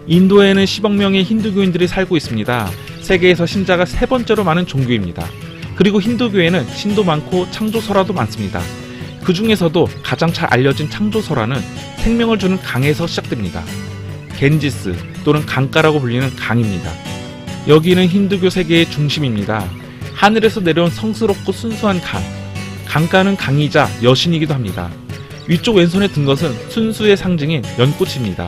인도에는 10억 명의 힌두교인들이 살고 있습니다. 세계에서 신자가 3번째로 많은 종교입니다. 그리고 힌두교에는 신도 많고 창조설화도 많습니다. 그 중에서도 가장 잘 알려진 창조설화는 생명을 주는 강에서 시작됩니다. 겐지스 또는 강가라고 불리는 강입니다. 여기는 힌두교 세계의 중심입니다. 하늘에서 내려온 성스럽고 순수한 강. 강가는 강이자 여신이기도 합니다. 위쪽 왼손에 든 것은 순수의 상징인 연꽃입니다.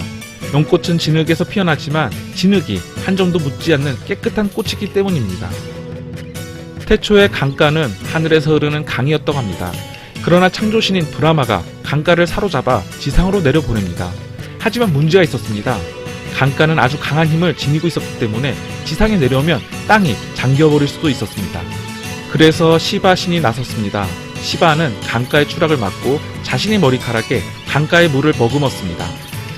연꽃은 진흙에서 피어나지만 진흙이 한 점도 묻지 않는 깨끗한 꽃이기 때문입니다. 태초에 강가는 하늘에서 흐르는 강이었다고 합니다. 그러나 창조신인 브라마가 강가를 사로잡아 지상으로 내려보냅니다. 하지만 문제가 있었습니다. 강가는 아주 강한 힘을 지니고 있었기 때문에 지상에 내려오면 땅이 잠겨버릴 수도 있었습니다. 그래서 시바 신이 나섰습니다. 시바는 강가의 추락을 막고 자신의 머리카락에 강가의 물을 머금었습니다.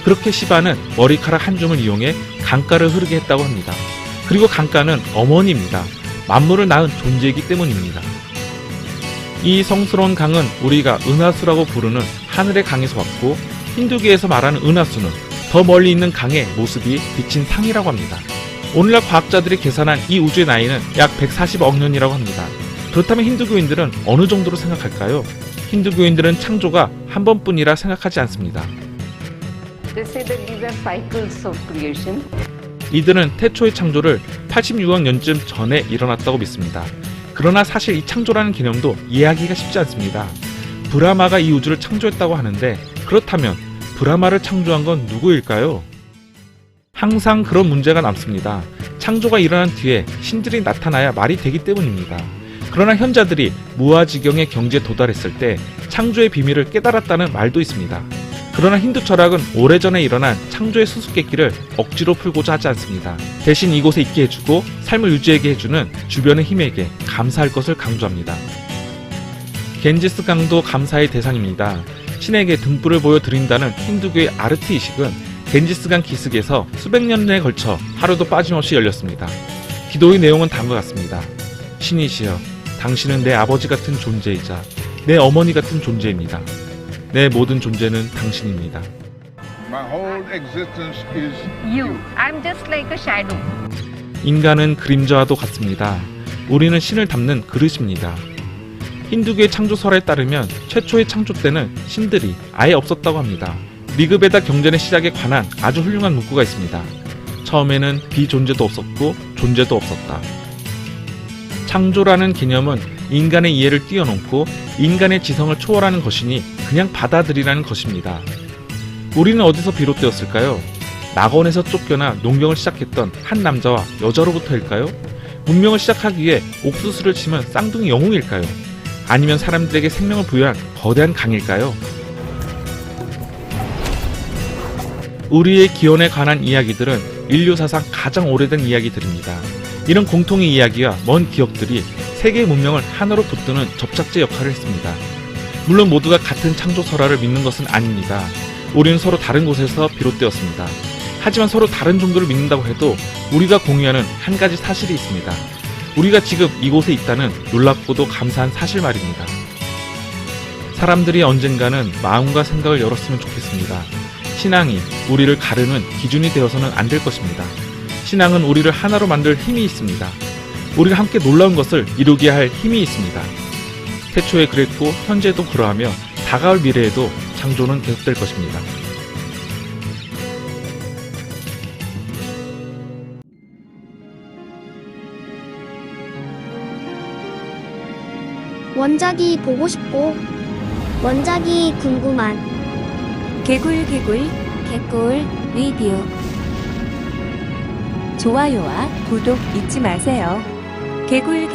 그렇게 시바는 머리카락 한 줌을 이용해 강가를 흐르게 했다고 합니다. 그리고 강가는 어머니입니다. 만물을 낳은 존재이기 때문입니다. 이 성스러운 강은 우리가 은하수라고 부르는 하늘의 강에서 왔고, 힌두교에서 말하는 은하수는 더 멀리 있는 강의 모습이 비친 상이라고 합니다. 오늘날 과학자들이 계산한 이 우주의 나이는 약 140억 년이라고 합니다. 그렇다면 힌두교인들은 어느 정도로 생각할까요? 힌두교인들은 창조가 한 번뿐이라 생각하지 않습니다. They say that these are cycles of creation. 이들은 태초의 창조를 86억 년쯤 전에 일어났다고 믿습니다. 그러나 사실 이 창조라는 개념도 이해하기가 쉽지 않습니다. 브라마가 이 우주를 창조했다고 하는데, 그렇다면 브라마를 창조한 건 누구일까요? 항상 그런 문제가 남습니다. 창조가 일어난 뒤에 신들이 나타나야 말이 되기 때문입니다. 그러나 현자들이 무아지경의 경지에 도달했을 때 창조의 비밀을 깨달았다는 말도 있습니다. 그러나 힌두 철학은 오래전에 일어난 창조의 수수께끼를 억지로 풀고자 하지 않습니다. 대신 이곳에 있게 해주고 삶을 유지하게 해주는 주변의 힘에게 감사할 것을 강조합니다. 겐지스 강도 감사의 대상입니다. 신에게 등불을 보여드린다는 힌두교의 아르티 의식은 겐지스강 기슭에서 수백 년에 걸쳐 하루도 빠짐없이 열렸습니다. 기도의 내용은 다음과 같습니다. 신이시여, 당신은 내 아버지 같은 존재이자 내 어머니 같은 존재입니다. 내 모든 존재는 당신입니다. My whole existence is You. I'm just like a shadow. 인간은 그림자와도 같습니다. 우리는 신을 담는 그릇입니다. 힌두교의 창조설에 따르면 최초의 창조 때는 신들이 아예 없었다고 합니다. 리그베다 경전의 시작에 관한 아주 훌륭한 문구가 있습니다. 처음에는 비존재도 없었고 존재도 없었다. 창조라는 개념은 인간의 이해를 뛰어넘고 인간의 지성을 초월하는 것이니 그냥 받아들이라는 것입니다. 우리는 어디서 비롯되었을까요? 낙원에서 쫓겨나 농경을 시작했던 한 남자와 여자로부터일까요? 문명을 시작하기 위해 옥수수를 심은 쌍둥이 영웅일까요? 아니면 사람들에게 생명을 부여한 거대한 강일까요? 우리의 기원에 관한 이야기들은 인류 사상 가장 오래된 이야기들입니다. 이런 공통의 이야기와 먼 기억들이 세계의 문명을 하나로 붙드는 접착제 역할을 했습니다. 물론 모두가 같은 창조 설화를 믿는 것은 아닙니다. 우리는 서로 다른 곳에서 비롯되었습니다. 하지만 서로 다른 종교를 믿는다고 해도 우리가 공유하는 한 가지 사실이 있습니다. 우리가 지금 이곳에 있다는 놀랍고도 감사한 사실 말입니다. 사람들이 언젠가는 마음과 생각을 열었으면 좋겠습니다. 신앙이 우리를 가르는 기준이 되어서는 안 될 것입니다. 신앙은 우리를 하나로 만들 힘이 있습니다. 우리가 함께 놀라운 것을 이루게 할 힘이 있습니다. 태초에 그랬고 현재도 그러하며 다가올 미래에도 창조는 계속될 것입니다. 원작이 보고 싶고 원작이 궁금한 개굴 리뷰. 좋아요와 구독 잊지 마세요. 개굴